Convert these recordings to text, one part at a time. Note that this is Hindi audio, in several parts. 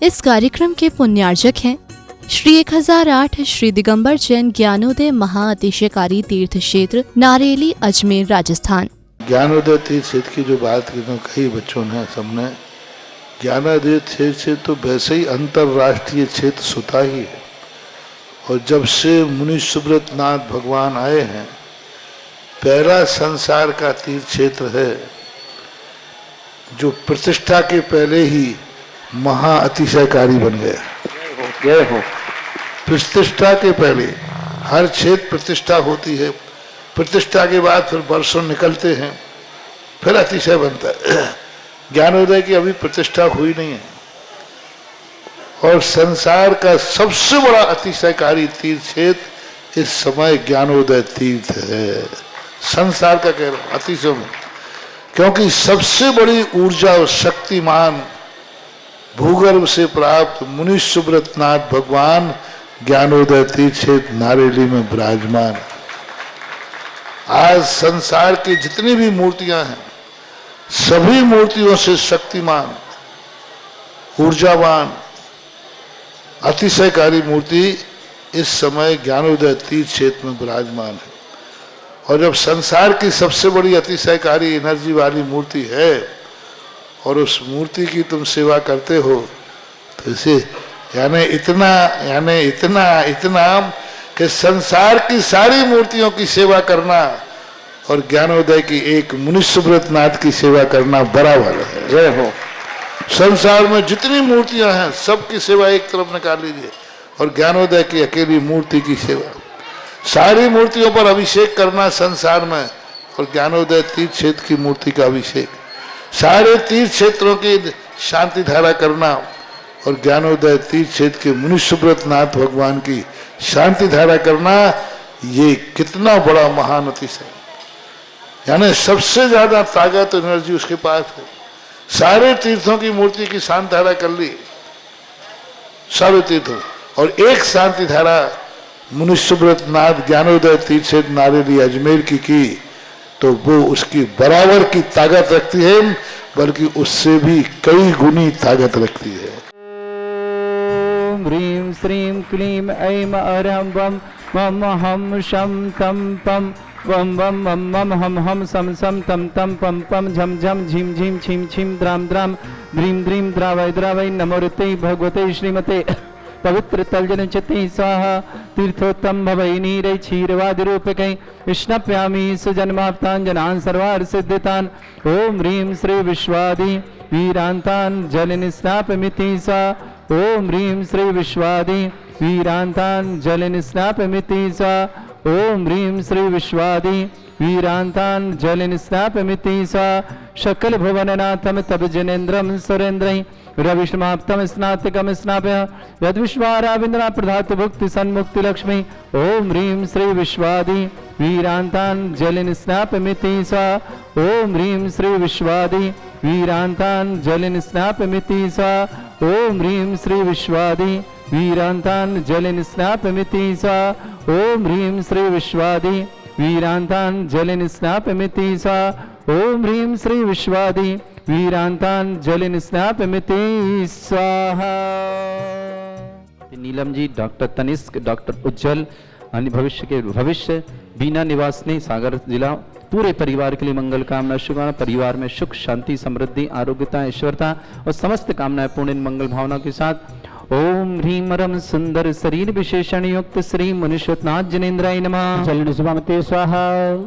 इस कार्यक्रम के पुण्यार्जक हैं श्री 1008 श्री दिगंबर जैन ज्ञानोदय महाअतिशयकारी तीर्थ क्षेत्र नारेली अजमेर राजस्थान। ज्ञानोदय तीर्थ क्षेत्र की जो बात की तो कई बच्चों ने सबने, ज्ञानोदय क्षेत्र तो वैसे ही अंतर्राष्ट्रीय क्षेत्र सुता ही है। और जब से मुनि सुब्रत नाथ भगवान आए हैं, पहला संसार का तीर्थ क्षेत्र है जो प्रतिष्ठा के पहले ही महाअतिशयकारी बन गया। जय हो। प्रतिष्ठा के पहले हर क्षेत्र प्रतिष्ठा होती है, प्रतिष्ठा के बाद फिर वर्षों निकलते हैं, फिर अतिशय बनता है। ज्ञानोदय की अभी प्रतिष्ठा हुई नहीं है। और संसार का सबसे बड़ा अतिशयकारी तीर्थ क्षेत्र इस समय ज्ञानोदय तीर्थ है। संसार का कह रहा हूं अतिशय में, क्योंकि सबसे बड़ी ऊर्जा और शक्तिमान भूगर्भ से प्राप्त मुनि सुब्रत नाथ भगवान ज्ञानोदय तीर्थ क्षेत्र नारेली में विराजमान। आज संसार की जितनी भी मूर्तियां हैं, सभी मूर्तियों से शक्तिमान, ऊर्जावान, अतिशयकारी मूर्ति इस समय ज्ञानोदय तीर्थ क्षेत्र में विराजमान है। और जब संसार की सबसे बड़ी अतिशयकारी एनर्जी वाली मूर्ति है और उस मूर्ति की तुम सेवा करते हो, तो इसे यानी इतना कि संसार की सारी मूर्तियों की सेवा करना और ज्ञानोदय की एक मुनि सुब्रत नाथ की सेवा करना बराबर है। जय हो। संसार में जितनी मूर्तियां हैं सबकी सेवा एक तरफ निकाल लीजिए और ज्ञानोदय की अकेली मूर्ति की सेवा। सारी मूर्तियों पर अभिषेक करना संसार में और ज्ञानोदय तीर्थ क्षेत्र की मूर्ति का अभिषेक, सारे तीर्थ क्षेत्रों की शांति धारा करना और ज्ञानोदय तीर्थ क्षेत्र के मुनि सुब्रत नाथ भगवान की शांति धारा करना, ये कितना बड़ा महान अतिशय। यानी सबसे ज्यादा ताकत एनर्जी उसके पास है। सारे तीर्थों की मूर्ति की शांति धारा कर ली, सारे तीर्थों, और एक शांति धारा मुनि सुब्रत नाथ ज्ञानोदय तीर्थ क्षेत्र नारेली अजमेर की तो वो उसकी बराबर की ताकत रखती है, बल्कि उससे भी कई गुनी ताकत रखती है। ओम ह्रीं श्रीं क्लीं ऐं अरहं वं मम हम शम तम पम वम वम मम मम हम सम सम तम तम पम पम झम झम झिम झिम छिम छिम द्राम द्राम द्रीम द्रीम द्रावय द्रावय नमोते भगवते श्रीमते पवित्र तलजन चित्ते स्वाहा तीर्थोत्तम भवै नीरै क्षीरवादि रूपकै विष्णप्यामि सुजन्माप्तान् जनान् सर्वार्थ सिद्धितान्। ओम ह्रीं श्री विश्वादि वीरान्तान् जलनिस्नापमिति सा। ओम ह्रीं श्री विश्वादि वीरान्तान् जलनिस्नापमिति सा। ओम ह्रीं श्री विश्वादि वीरान्तान् जलनिस्नापमिति सा। शकल भुवननाथं तब जनेन्द्रं सुरेन्द्रै रविष्माप्तम स्नातिकम स्नाप्य यद्विश्वाराविंद्रा प्रधातु भुक्ति सन्मुक्ति लक्ष्मी। ओम ह्रीं श्री विश्वादि वीरान्तान् जलिन स्नापमिति सा। ओम ह्रीं श्री विश्वादि वीरान्तान् जलिन स्नापमिति सा। ओम ह्रीं श्री विश्वादि वीरान्तान् जलिन स्नापमिति सा। ओम ह्रीं श्री विश्वादि वीरान्तान् जलिन स्नापमिति सा। ओम ह्रीं श्री विश्वादि वीरान्तान् जलिन स्नापमिति स्वाहा। नीलम जी, डॉक्टर तनिष्क, डॉक्टर उज्जवल, अन्य भविष्य बीना निवासनी, सागर जिला, पूरे परिवार के लिए मंगल कामना शुभकामना। परिवार में सुख शांति समृद्धि आरोग्यता ऐश्वर्यता और समस्त कामनाएं पूर्ण मंगल भावना के साथ। ओम ह्रीं रम सुंदर शरीर विशेषण युक्त श्री मुनिश्वतनाथ जनेन्द्राय नमः। जलन सुभामते स्वाहा।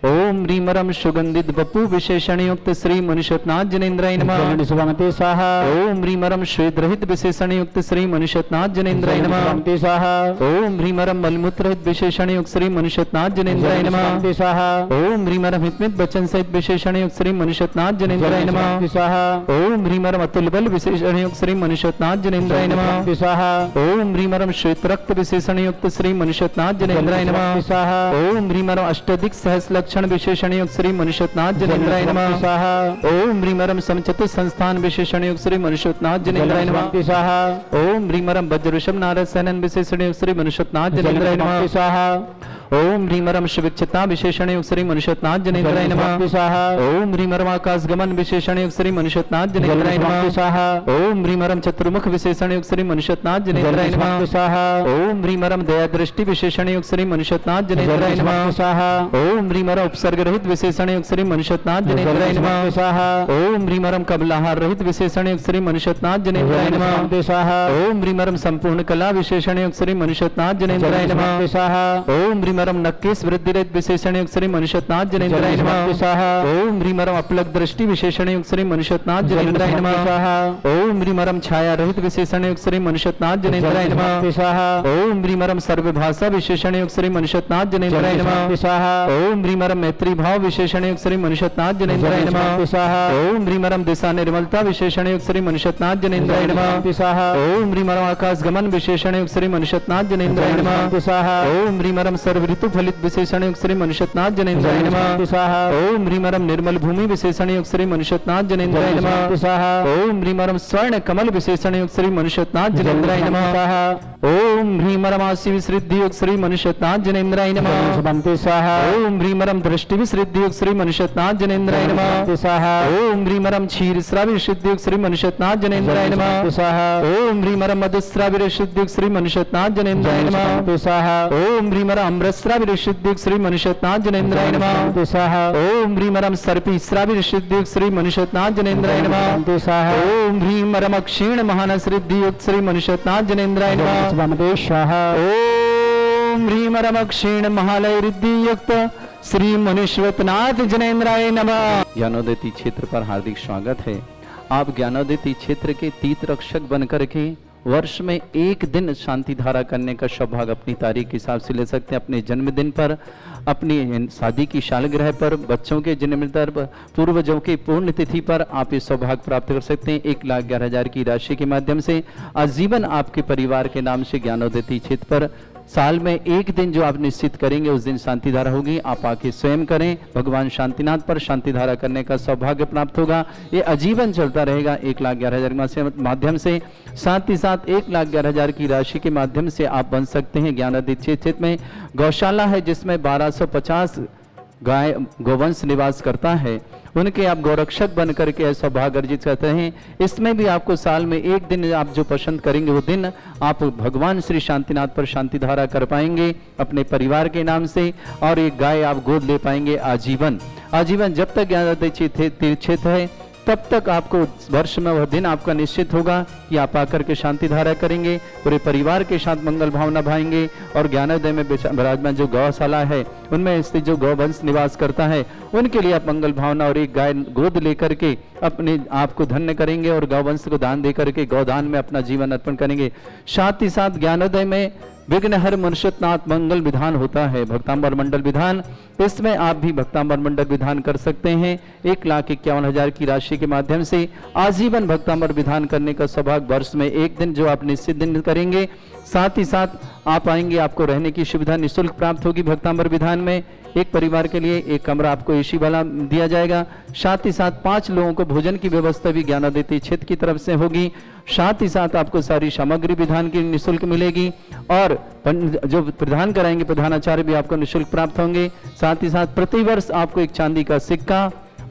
ओम ह्रीं रम सुगंधित बपू विशेषण युक्त श्री मुनिश्वतनाथ जनेन्द्राय नमः। जलन सुभामते स्वाहा। ओम ह्रीं रम श्वेत रहित विशेषण युक्त श्री मुनिश्वतनाथ जनेन्द्राय नमः। स्वाहा। ओम ह्रीं रम मलमूत्र रहित विशेषण युक्त श्री मुनिश्वतनाथ जनेन्द्राय नमः। स्वाहा। ओम ह्रीं रम हितमित वचन सहित विशेषण युक्त श्री मुनिश्वतनाथ जनेन्द्राय नमः। स्वाहा। ओम ह्रीं रम अतुल बल विशेषण युक्त श्री मुनिश्वतनाथ जनेन्द्राय नमः। ओम ह्रीं रम श्वेत रक्त विशेषण युक्त श्री मुनिश्वतनाथ जनेन्द्राय नमः। स्वाहा। ओम ह्रीं रम अष्टाधिक सहस लक्षण विशेषण युक्त श्री मुनिश्वतनाथ जनेन्द्राय नमः। स्वाहा। ओम ह्रीं रम समचतुर संस्थान विशेषण युक्त श्री मुनिश्वतनाथ जनेन्द्राय नमः। स्वाहा। ओम ह्रीं रम वज्र ऋषभ नारद सैनन विशेषण युक्त श्री मुनिश्वतनाथ जनेन्द्राय नमः। स्वाहा। ओम ह्रीमरम शिविक्षता विशेषण युक्त श्री मनुष्यनाथ जनेन्द्राय नमः। ओम ह्रीमरम आकाश गमन विशेषण युक्त श्री मनुष्यनाथ जनेन्द्राय नमः। ओम ह्रीमरम चतुर्मुख विशेषण युक्त श्री मनुष्यनाथ जनेन्द्राय नमः। ओम ह्रीमरम दया दृष्टि विशेषण युक्त श्री मनुष्यनाथ जनेन्द्राय नमः। ओम ह्रीमरम उपसर्ग रहित विशेषण युक्त श्री मनुष्यनाथ जनेन्द्राय नमः। ओम ह्रीमरम कबलाहार रहित विशेषण युक्त श्री मनुष्यनाथ जनेन्द्राय नमः। ओम ह्रीमरम संपूर्ण कला विशेषण युक्त श्री मनुष्यनाथ जनेन्द्राय नमः। ओम ह्रीमरम नक्केश वृद्धि रहित विशेषण युक्त श्री मनुष्यनाथ जनेन्द्राय नमः। ओम ह्रीमरम अपलक दृष्टि विशेषण युक्त श्री मनुष्यनाथ जनेन्द्राय नमः। ओम ह्रीमरम छाया रहित विशेषण युक्त श्री मनुष्यनाथ जनेन्द्राय नमः। ओम ह्रीमरम सर्वभाषा विशेषण युक्त श्री मनुष्यनाथ जनेन्द्राय नमः। ओम ह्रीमरम मैत्री भाव विशेषण युक्त श्री मनुष्यनाथ जनेन्द्राय नमः। ओम ह्रीमरम दिशा निर्मलता विशेषण युक्त श्री मनुष्यनाथ जनेन्द्राय नमः। ओम ह्रीमरम आकाश गमन विशेषण युक्त श्री मनुष्यनाथ जनेन्द्राय नमः। ओम ह्रीमरम सर्व ऋतु फलित विशेषण युक्त श्री मनुष्यनाथ जनेन्द्राय नमः। ओम ह्रीमरम निर्मल भूमि विशेषण युक्त श्री मनुष्यनाथ जनेन्द्राय नमः। ओम ह्रीमरम स्वर्ण कमल विशेषण युक्त श्री मनुष्यनाथ जनेन्द्राय नमः। ओम ह्रीमरम आशी विसृद्धि युक्त श्री मनुष्यनाथ जनेन्द्राय नमः। ओम ह्रीमरम दृष्टि विसृद्धि युक्त श्री मनुष्यनाथ जनेन्द्राय नमः। ओम ह्रीमरम क्षीर श्राव्य विशुद्धि युक्त श्री मनुष्यनाथ जनेन्द्राय नमः। ओम ह्रीमरम मधुश्राव्य विशुद्धि युक्त श्री मनुष्यनाथ जनेन्द्राय नमः। ओम ह्रीमरम अमृत श्राव्य विशुद्धि युक्त श्री मनुष्यनाथ जनेन्द्राय नमः। ओम ह्रीमरम सर्पी श्राव्य विशुद्धि युक्त श्री मनुष्यनाथ जनेन्द्राय नमः। ओम ह्रीमरम क्षीण महानस रिद्धि युक्त श्री मनुष्यनाथ जनेन्द्राय नमः। ओम ह्रीमरम क्षीण महालय रिद्धि युक्त श्री मनुष्यनाथ जनेन्द्राय नमः। ज्ञानोदय क्षेत्र पर हार्दिक स्वागत है। आप ज्ञानोदय क्षेत्र के तीर्थ रक्षक बनकर के वर्ष में एक दिन शांति धारा करने का सौभाग्य अपनी तारीख के हिसाब से ले सकते हैं। अपने जन्मदिन पर, अपनी शादी की सालगिरह पर, बच्चों के जन्मदिन पर, पूर्वजों की पुण्यतिथि पर आप ये सौभाग्य प्राप्त कर सकते हैं। 1,11,000 की राशि के माध्यम से आजीवन आपके परिवार के नाम से ज्ञानोदय क्षेत्र पर साल में एक दिन जो आप निश्चित करेंगे उस दिन शांति धारा होगी। आप आके स्वयं करें, भगवान शांतिनाथ पर शांति धारा करने का सौभाग्य प्राप्त होगा। ये आजीवन चलता रहेगा 1,11,000 के माध्यम से। साथ ही साथ 1,11,000 की राशि के माध्यम से आप बन सकते हैं ज्ञानोदय क्षेत्र में। गौशाला है जिसमें 1250 गाय गोवंश निवास करता है, उनके आप गौरक्षक बन करके सौभाग्य अर्जित करते हैं। इसमें भी आपको साल में एक दिन आप जो पसंद करेंगे वो दिन आप भगवान श्री शांतिनाथ पर शांति धारा कर पाएंगे अपने परिवार के नाम से, और एक गाय आप गोद ले पाएंगे आजीवन। आजीवन जब तक ज्ञानोदय क्षेत्र है तब तक आपको वर्ष में वह दिन आपका निश्चित होगा कि आप आकर के शांति धारा करेंगे, पूरे परिवार के साथ मंगल भावना भाएंगे। और ज्ञानोदय में विराजमान जो गौशाला है उनमें स्थित जो गौवंश निवास करता है उनके लिए आप मंगल भावना और एक गाय गोद लेकर के अपने आप को धन्य करेंगे और गौवंश को दान दे करके गौदान में अपना जीवन अर्पण करेंगे। साथ ही साथ ज्ञानोदय में विघ्नहर मनुष्यनाथ मंगल विधान होता है, भक्तांबर मंडल विधान। इसमें आप भी भक्तांबर मंडल विधान कर सकते हैं। 1,51,000 की राशि के माध्यम से आजीवन भक्तांबर विधान करने का सौभाग्य वर्ष में एक दिन जो आप निश्चित दिन करेंगे। साथ ही साथ आप आएंगे, आपको रहने की सुविधा निःशुल्क प्राप्त होगी भक्तांबर विधान में। एक परिवार के लिए एक कमरा आपको एसी वाला दिया जाएगा। साथ ही साथ 5 लोगों को भोजन की व्यवस्था भी ज्ञानोदय क्षेत्र की तरफ से होगी। साथ ही साथ आपको सारी सामग्री विधान की निःशुल्क मिलेगी और जो प्रदान कराएंगे प्रधानाचार्य भी आपको निःशुल्क प्राप्त होंगे। साथ ही साथ प्रतिवर्ष आपको एक चांदी का सिक्का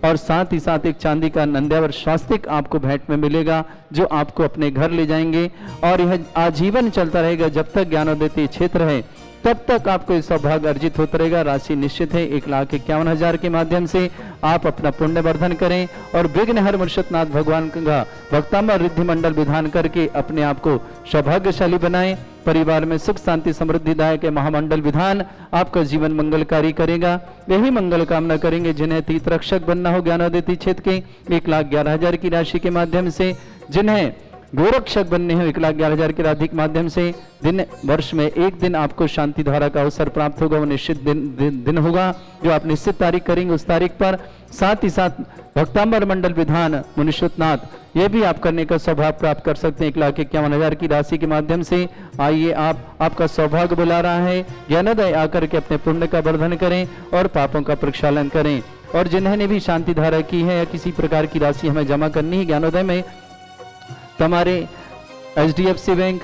और साथ ही साथ एक चांदी का नंद्यावर स्वास्तिक आपको भेंट में मिलेगा जो आपको अपने घर ले जाएंगे। और यह आजीवन चलता रहेगा जब तक ज्ञानोदय क्षेत्र है, तब तक आपको सौभाग्य अर्जित होता रहेगा। राशि निश्चित है 1,51,000 के माध्यम से आप अपना पुण्य वर्धन करें और विघ्नहर मनुष्यनाथ भगवान का भक्तांबर रिद्धि मंडल विधान करके अपने आप को सौभाग्यशाली बनाएं। परिवार में सुख शांति समृद्धिदायक महामंडल विधान आपका जीवन मंगलकारी करेगा। यही मंगल कामना करेंगे जिन्हें तीर्थ रक्षक बनना हो ज्ञानोदय क्षेत्र के 1,11,000 की राशि के माध्यम से, जिन्हें गोरक्षक बनने हैं 1,11,000 के राशि के माध्यम से। दिन वर्ष में एक दिन आपको शांति धारा का अवसर प्राप्त होगा, वो निश्चित दिन होगा जो आप निश्चित तारीख करेंगे उस तारीख पर। साथ ही साथ भक्तांबर मंडल विधान मनुष्यनाथ ये भी आप करने का सौभाग्य प्राप्त कर सकते हैं 1,51,000 की राशि के माध्यम से। आइए आपका सौभाग्य बुला रहा है। ज्ञानोदय आकर के अपने पुण्य का वर्धन करें और पापों का प्रक्षालन करें। और जिन्होंने भी शांति धारा की है या किसी प्रकार की राशि हमें जमा करनी है ज्ञानोदय में, तो हमारे HDFC bank,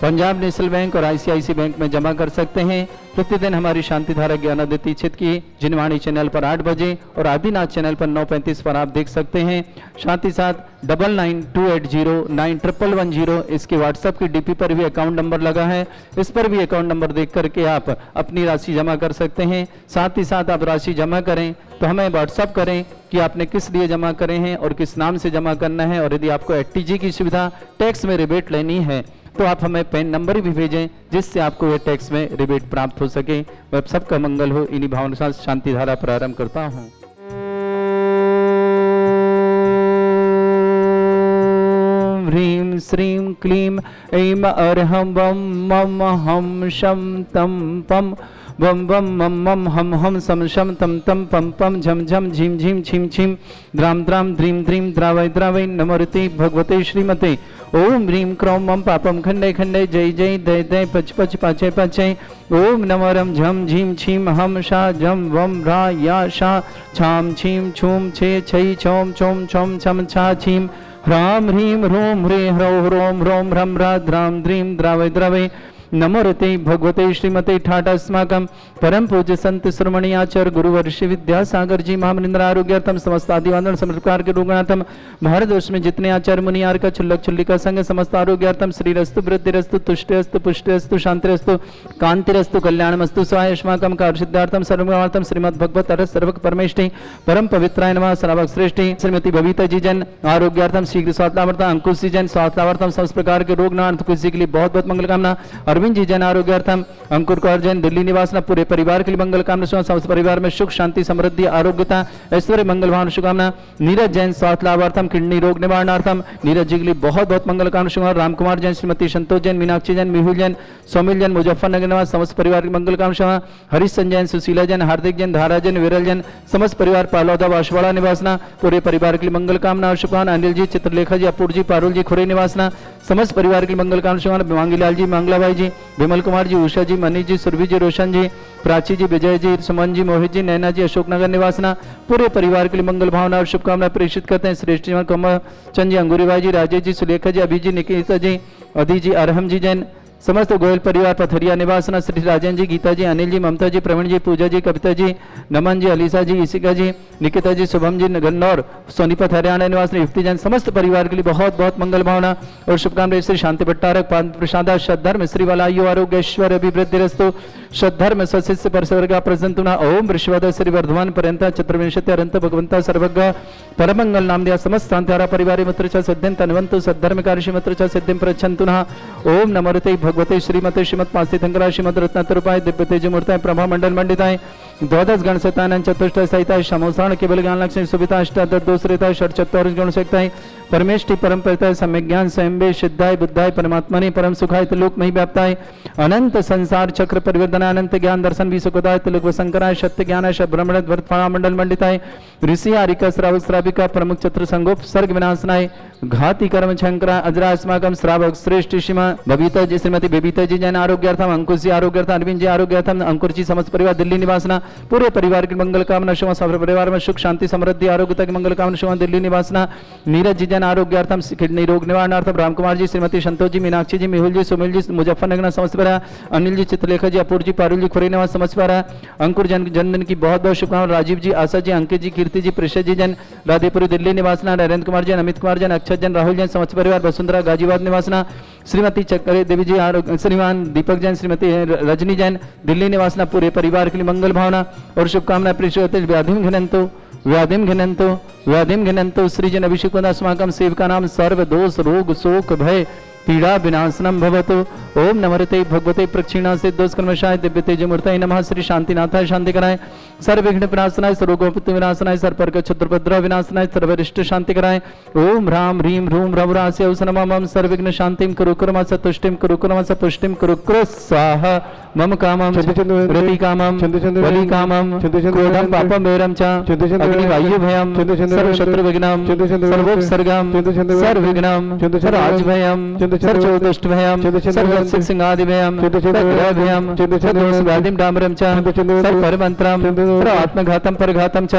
Punjab national bank और आईसीआईसी बैंक में जमा कर सकते हैं। प्रतिदिन हमारी शांति धारा ज्ञानादित्य चित की जिनवाणी चैनल पर 8 बजे और आदिनाथ चैनल पर 9:35 पर आप देख सकते हैं। साथ ही साथ 9928091110 इसके व्हाट्सएप की डीपी पर भी अकाउंट नंबर लगा है, इस पर भी अकाउंट नंबर देख करके आप अपनी राशि जमा कर सकते हैं। साथ ही साथ आप राशि जमा करें तो हमें व्हाट्सएप करें कि आपने किस लिए जमा करे हैं और किस नाम से जमा करना है, और यदि आपको एटीजी की सुविधा टैक्स में रिबेट लेनी है तो आप हमें पैन नंबर भी भेजें जिससे आपको ये टैक्स में रिबेट प्राप्त हो सके। वह सबका मंगल हो, इन्हीं भावना के साथ शांति धारा प्रारंभ करता हूँ। ह्रीं श्रीं क्लीं ऐं अर्हं वं मम हम शं तं पं वम वम मम मम हम हम सम शम तम तम पम पम झम झम झीम झीम छीम छीम द्राम द्राम द्रीम द्रीम द्रावय द्रावय नमोरते भगवते श्रीमते ओम ह्रीं क्रों मम पापम खंडे खंडे जय जय दय दय पच पच पाचय पाचय ओम नमरम झम झीम छीम हम शा झम वम रा या शा छाम छीम छूम छे छई छोम छोम छोम छम छा छीम ह्राम ह्रीं ह्रूम ह्रे ह्रौ ह्रोम ह्रोम ह्रम रा द्राम द्रीम द्रावय द्रावय नमोरते भगवते श्रीमते ठाटा अस्माकं परम पूज्य संत श्रमणी आचार्य गुरुवर्षि विद्यासागर जी महामनिंद्र आरोग्यार्थम समस्त आदिवादन समर्पकार के रुगणार्थम भारतवर्ष में जितने आचार्य मुनियार का छुल्लक छुल्लिका संग समस्त आरोग्यार्थम श्रीरस्तु वृद्धिरस्तु तुष्टिरस्तु पुष्टिरस्तु शांतिरस्तु कांतिरस्तु कल्याणमस्तु स्वाय अस्माकं कार्य सर्वर्थम श्रीमद् भगवत अरस सर्वक परमेष्टि परम पवित्राय नमः श्रावक श्रेष्ठी श्रीमती बबीता जी जन आरोग्यार्थम शीघ्र स्वास्थ्यावर्तम अंकुश जी जन स्वास्थ्यावर्तम समस्त प्रकार के रोग नाथ खुशी के लिए बहुत बहुत मंगल कामना। अरविंद जी जन आरोग्यार्थम अंकुर कौर जैन दिल्ली निवास पूरे परिवार के लिए मंगल कामना। समस्त परिवार में सुख शांति समृद्धि आरोग्यता ऐश्वर्य मंगल भावना शुभकामना। नीरज जैन स्वास्थ्य लाभार्थम किडनी रोग निवारणार्थम नीरज जी के लिए बहुत बहुत मंगल कामना शुभकामना। रामकुमार जैन श्रीमती संतोष जैन मीनाक्षी जैन मिहुल जैन सोमिल जैन मुजफ्फरनगर निवास समस्त परिवार की मंगल कामना शुभकामना। हरीश जैन सुशीला जैन हार्दिक जैन धारा जैन विरल जैन समस्त परिवार पालौदा बांसवाड़ा निवासना पूरे परिवार के लिए मंगल कामना और शुभकामना। अनिल जी चित्रलेखा जी अपूर जी पारुल जी खुरे निवासना समस्त परिवार की मंगल कामना शुभकामना। मांगीलाल जी मंगलाबाई जी विमल कुमार जी उषा जी मनीष जी सुरभि जी रोशन जी प्राची जी विजय जी सुमन जी मोहित जी नैना जी अशोकनगर निवासना पूरे परिवार के लिए मंगल भावना और शुभकामना प्रेषित करते हैं। श्रेष्ठ जी कमल चंद जी अंगूरी भाई जी राजेश जी सुलेखा जी अभी जी निकिता जी अधी जी अरहम जी जैन समस्त गोयल परिवार पथरिया निवासना श्री राजन जी गीता जी अनिल जी ममता जी प्रवीण जी पूजा जी कविता जी नमन जी अलीसा जी इसिका जी निकिता जी शुभम जी गन्नौर सोनीपत हरियाणा निवास युक्ति जैन समस्त परिवार के लिए बहुत बहुत मंगल भावना और शुभकामनाएं। श्री शांति भट्टारक प्रसाद श्रद्धर्म श्री वलायु आरोग्यश्वर अभिवृद्धिरस्तु श्रद्धर्म सशिष्य परसवर्ग प्रसंतुना ओम वृषवद श्री वर्धमान पर्यंत चतुर्विंशति अरंत भगवंता सर्वज्ञ परमंगल नाम दिया समस्त शांतिहारा परिवार मित्र च सिद्धिं तन्वन्तु सद्धर्म कार्य मित्र च सिद्धिं प्रच्छन्तुना ओम नमोरते भगवते श्रीमते श्रीमद पास्तिथंकरा श्रीमद रत्नतरूपाय दिव्य तेज मूर्ताय प्रभा मंडल मंडिताय द्वादश गण सतानंद चतुष्ट सहिताय समोसारण केवल ज्ञान लक्ष्मी सुविता अष्टादश दोषरिताय षट चत्वारिश गण सहिताय परमेष्टि परम परिताय सम्यक ज्ञान स्वयं सिद्धाय बुद्धाय परमात्मने परम सुखाय त्रिलोक मही व्याप्ताय अनंत संसार चक्र परिवर्तन अनंत ज्ञान दर्शन भी सुखदाय त्रिलोक वसंकराय सत्य ज्ञान ब्रह्मण वर्तफणा मंडल मंडिताय ऋषि आरिका श्रावक श्राविका प्रमुख चत्र संगोप सर्ग विनाशनाय घाति कर्म शंकरा अजरास्माकम श्रावक श्रेष्ठ सीमा बबीता जी श्रीमती बेबीता जी जैन आरोग्यार्थम अंकुश जी आरोग्यार्थम अरविंद जी आरोग्यार्थम अंकुर जी समस्त परिवार दिल्ली निवासना पूरे परिवार की मंगल कामना शुभ सब परिवार में सुख शांति समृद्धि आरोग्यता की मंगल कामना शुभ दिल्ली निवासना नीरज जी जैन आरोग्यार्थम किडनी रोग निवारणार्थम रामकुमार जी श्रीमती संतोष जी मीनाक्षी जी मेहुल जी सुमिल जी मुजफ्फरनगर समस्त परिवार अनिल जी चित्रलेखा जी अपूर जी पारुल जी खुरे निवास समस्त परिवार अंकुर जन्मदिन की बहुत बहुत शुभकामना। राजीव जी आशा जी अंकित जी कीर्ति जी प्रेषद जी जैन राधेपुरी दिल्ली निवासना नरेंद्र कुमार जैन अमित कुमार जैन अक्षत जैन राहुल जैन समस्त परिवार वसुंधरा गाजीबाद निवासना श्रीमती चक्रे देवी जी श्रीमान दीपक जैन श्रीमती रजनी जैन दिल्ली निवासना पूरे परिवार के लिए मंगल भावना और शुभकामना प्रेषित व्याधिम घिनंतो सृजन अभिषेक अस्माकं सेवका नाम सर्व दोष रोग शोक भय पीड़ा विनाशनम भवतु ओम नमरते भगवते प्रक्षिणा से दोष कर्मशाय दिव्य तेज मूर्ताय नमः। श्री शांतिनाथाय शांति कराय सर्व विघ्न विनाशनाय सर्वगोपति विनाशनाय सर्पर्क क्षुद्रभद्र विनाशनाय सर्वरिष्ट शांति कराय ओम राम ह्रीम ह्रूम रवरास्य नमः सर्वविघ्न शांतिम कुरु कुर्म सतुष्टिम कुरु कुर्म सपुष्टिम कुरु कुरु स्वाहा मम कामम रति कामम वली कामम क्रोधम पापम वैरम च अग्नि वायु भयम सर्व शत्रु विघ्नम सर्वोपसर्गम सर्वविघ्नम राज भयम सर्वोदुष्टभयम् सर्वसिंहादिभयम् सर्वग्रहभयम् सर्वसुगादिं डामरं च सर्वपरमन्त्रं सर्वात्मघातं परघातं च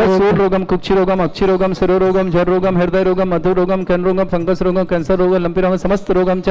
सर्वरोगं कुक्षिरोगम अक्षिरोगम सरोरोगम जररोगम हृदय रोगम मधुरोगम कनरोगम फंगस रोगम कैंसर रोगम लंपी रोगम समस्त रोगम च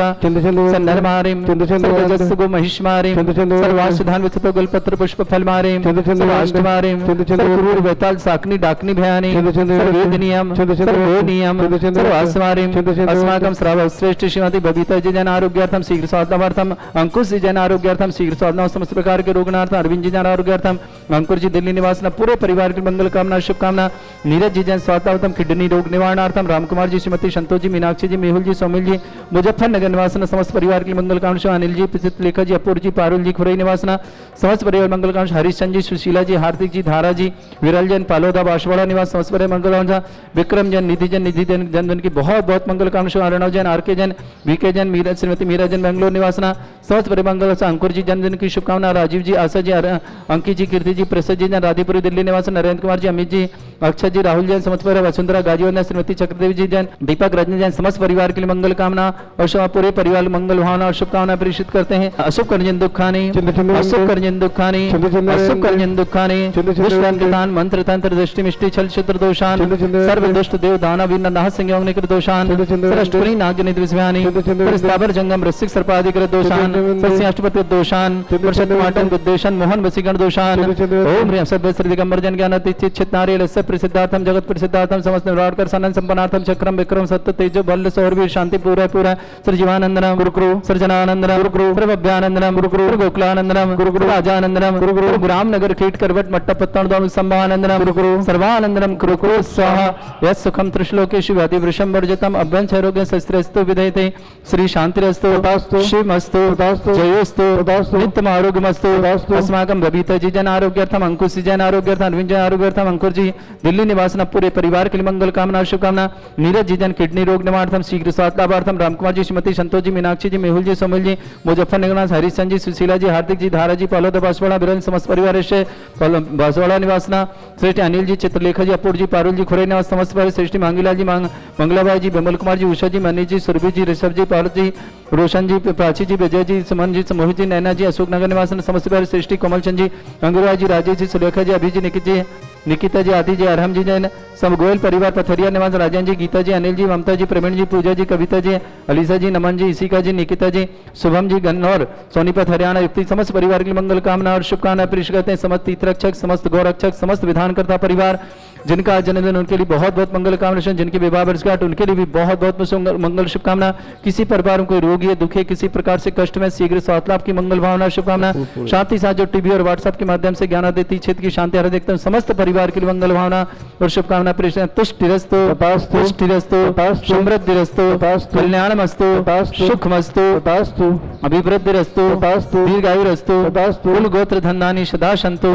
सन्नरमारिम सर्वजस्सुगो महिष्मारिम सर्वाशधान विचतो गलपत्र पुष्प फलमारिम सर्वाष्टमारिम सर्वक्रूर वेताल साकनी डाकनी भयानी सर्वेदनियम सर्वोनियम सर्वास्मारिम अस्माकं श्राव श्रेष्ठ श्रीमती बबीता जी जन आरोग्यार्थम शीघ्र स्वास्थ्यार्थम अंकुश जी जन आरोग्यार्थम शीघ्र स्वास्थ्य समस्त प्रकार के रोगनार्थम अरविंद जी जन आरोग्यार्थम अंकुर जी दिल्ली निवास पूरे परिवार की मंगल कामना शुभकामना नीरज जी जन स्वास्थ्यार्थम किडनी रोग निवारणार्थम रामकुमार जी श्रीमती संतोष जी मीनाक्षी जी मेहुल जी सोमिल जी मुजफ्फरनगर निवासन समस्त परिवार के मंगल कामना अनिल जी प्रसिद्ध लेखा जी अपूर जी पारुल जी खुरई निवासना समस्त परिवार मंगल कामना हरीशचंद जी सुशीला जी हार्दिक जी धारा जी विरल जन पालोदा बांसवाड़ा निवास समस्त परिवार मंगल कामना विक्रम जन निधि जन की बहुत बहुत मंगल कामना अर्णव जन आर के जन वीके जन मीरा श्रीमती मीरा जन बेंगलोर निवासना समस्त परिवार मंगल अंकुर जी जन्मदिन की शुभकामना राजीव जी आशा जी अंकित जी कीर्ति जी प्रसाद जी जन राधेपुरी दिल्ली निवास नरेंद्र कुमार जी अमित जी अक्षय जी राहुल जैन समस्त परिवार वसुंधरा गाजीवंदना श्रीमती चक्रदेवी जी जैन दीपक रजनी जैन समस्त परिवार के लिए मंगल कामना और पूरे परिवार मंगल भावना और शुभकामना प्रेषित करते हैं। अशुभ करजन दुखानी अशुभ करजन दुखानी अशुभ करजन दुखानी दुष्टान मंत्र तंत्र दृष्टि मिष्टि छल क्षेत्र दोषान सर्व दुष्ट देव दानव विन्न नाह संयोग निकृत दोषान सरष्टुरी नागजनि द्विस्व्यानि प्रस्तावर जंगम रसिक सर्पाधिकृत दोषान सस्याष्टपति दोषान वर्षत्माटन उद्देशन मोहन वसीगण दोषान ओम ह्रीं सद्वै श्री दिगंबर जन ज्ञान अतिचित चित नारी लस्य प्रसिद्धार्थम जगत प्रसिद्धार्थम समस्त निराकर सनन संपन्नार्थम चक्रम विक्रम सत्य तेजो बल सौरवीर शांति पूरा पूरा श्री जीवानंदनम गुरुकुरु सर्जनानंदनम गुरुकुरु प्रभव्यानंदनम गुरुकुरु गोकुलानंदनम गुरुकुरु राजानंदनम गुरुकुरु ग्रामनगर कीट करवट मट्टपत्तन दोन संभानंदनम गुरुकुरु सर्वानंदनम गुरुकुरु स्वाहा यस् सुखम त्रिश्लोकेषु व्याधि वृषम वर्जितम अभ्यंचरोग्य शस्त्रस्तु विधेयते श्री शांतिरस्तु शिवमस्तु जयोस्तु नित्यम आरोग्यमस्तु अस्माकं बबीता जी जन आरोग्यार्थम अंकुश जी जन आरोग्यार्थम अरविंद जन आरोग्यार्थम अंकुर जी दिल्ली निवासन पूरे परिवार के लिए मंगल कामना शुभकामना नीरज जी जन किडनी रोग निवारणार्थम शीघ्र स्वास्थ्य लाभार्थम रामकुमार जी श्रीमती संतोष जी मीनाक्षी जी मेहुल जी सोमिल जी मुजफ्फरनगर हरीशचंद जी सुशीला जी हार्दिक जी धारा जी पालोदा बांसवाड़ा बिरल समस्त परिवार से बांसवाड़ा निवासना श्रेष्ठ अनिल जी चित्रलेखा जी अपूर जी पारुल जी खुरई निवास समस्त परिवार श्रेष्ठ मांगीलाल जी मंगलाबाई जी बिमल कुमार जी उषा जी मनीष जी सुरभि जी ऋषभ जी पार्थ जी रोशन जी प्राची जी विजय जी सुमन जी मोहित जी नैना जी अशोक नगर निवासन समस्त परिवार श्रेष्ठी कोमल चंद जी अंगुरा जी राजेश जी सुलेखा जी अभी जी निकिता जी आदि जी अरहम जी जैन सब गोयल परिवार पथरिया निवास राजन जी गीता जी अनिल जी ममता जी प्रवीण जी पूजा जी कविता जी अलीसा जी नमन जी इसिका जी निकिता जी शुभम जी गन्नौर सोनीपत हरियाणा युक्ति समस्त परिवार की मंगल कामना और शुभकामना पेश करते हैं। समस्त तीर्थरक्षक समस्त गौरक्षक समस्त विधानकर्ता परिवार जिनका जन्मदिन उनके लिए बहुत बहुत मंगल कामना, जिनके विवाह वर्षगांठ उनके लिए भी बहुत बहुत मंगल शुभकामना। किसी परिवार में कोई रोगी है दुखी किसी प्रकार से कष्ट में शीघ्र स्वास्थ्य लाभ की मंगल भावना शुभकामना। साथ ही साथ जो टीवी और व्हाट्सएप के माध्यम से ज्ञान देती क्षेत्र की शांति हर देखते हैं समस्त परिवार के लिए मंगल भावना और शुभकामना प्रेषण। तुष्टिरस्तु पुष्टिरस्तु समृद्धिरस्तु कल्याणमस्तु सुखमस्तु अभिवृद्धिरस्तु दीर्घायुरस्तु कुल गोत्र धनानि सदा सन्तु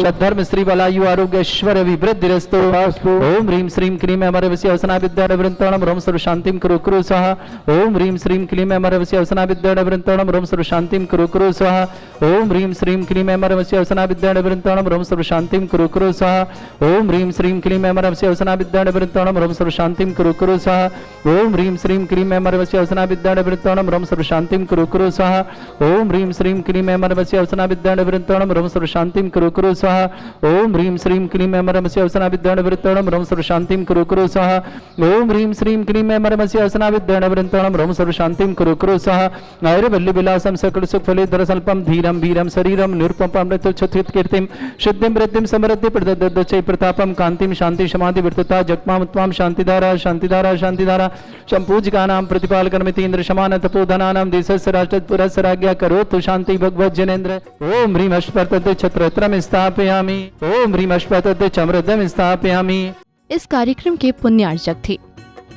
सद्धर्म श्री बलायु आरोग्य ऐश्वर्य अभिवृद्धिरस्तु। ओम ह्रीं श्रीं क्लीं अमरवस्य अवसना विद्यावृंतणम रोम सर्व शांतिं कुरु कुरु स्वाहा। ओम ह्रीं श्रीं क्लीं अमरवस्य अवसना विद्यावृंतणम रोम सर्व शांतिं कुरु कुरु स्वाहा। ओम ह्रीं श्रीं क्लीं अमरवस्य अवसना विद्यावृंतणम रोम सर्व शांतिं कुरु कुरु स्वाहा। ओम ह्रीं श्रीं क्लीं अमरवस्य अवसना विद्यावृंतणम रोम सर्व शांतिं कुरु कुरु स्वाहा। ओम ह्रीं श्रीं क्लीं अमरवस्य अवसना विद्यावृंतणम रोम सर्व शांतिं कुरु कुरु स्वाहा। ओम ह्रीं श्रीं क्लीं अमरवस्य अवसना विद्यावृंतणम रोम सर्व शांतिं कुरु कुरु स्वाहा। ओम ह्रीं श्रीं क्लीं अमरवस्य अवसना विद्यावृंतणम रोम सर्व शांतिं कुरु कुरु स्वाहा। ओम ह्रीं श्रीं क्लीं अमरवस्य अवसना विद्यावृंतणम रोम सर्व शांतिं कुरु कुरु स्वाहा। नैर्वल्ली विलासम सकल सुख फलेधर स्वल्पम धीरम वीरम शरीरम निरुपम मृत्युच्छुत कीर्तिम सिद्धिं वृद्धिं समृद्धि प्रददच्चै प्रतापम कांतिम शांति समाधि वर्तता जगमाम उत्तम शांतिधारा शांतिधारा शांतिधारा संपूजकानां प्रतिपालकर्मिति इंद्र समान तपोधनानां देशस्य राष्ट्रपुरस्य राज्ञा करोतु शांति भगवत जनेन्द्र। ओम ह्रीं अष्टपदे छत्रत्रम स्थापयामि। ओम ह्रीं अष्टपदे चमृदम स्थापयामि। इस कार्यक्रम के पुण्यार्चक थे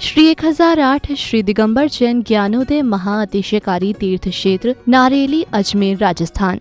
श्री 1008 श्री दिगंबर जैन ज्ञानोदय महाअतिशयकारी तीर्थ क्षेत्र नारेली अजमेर राजस्थान।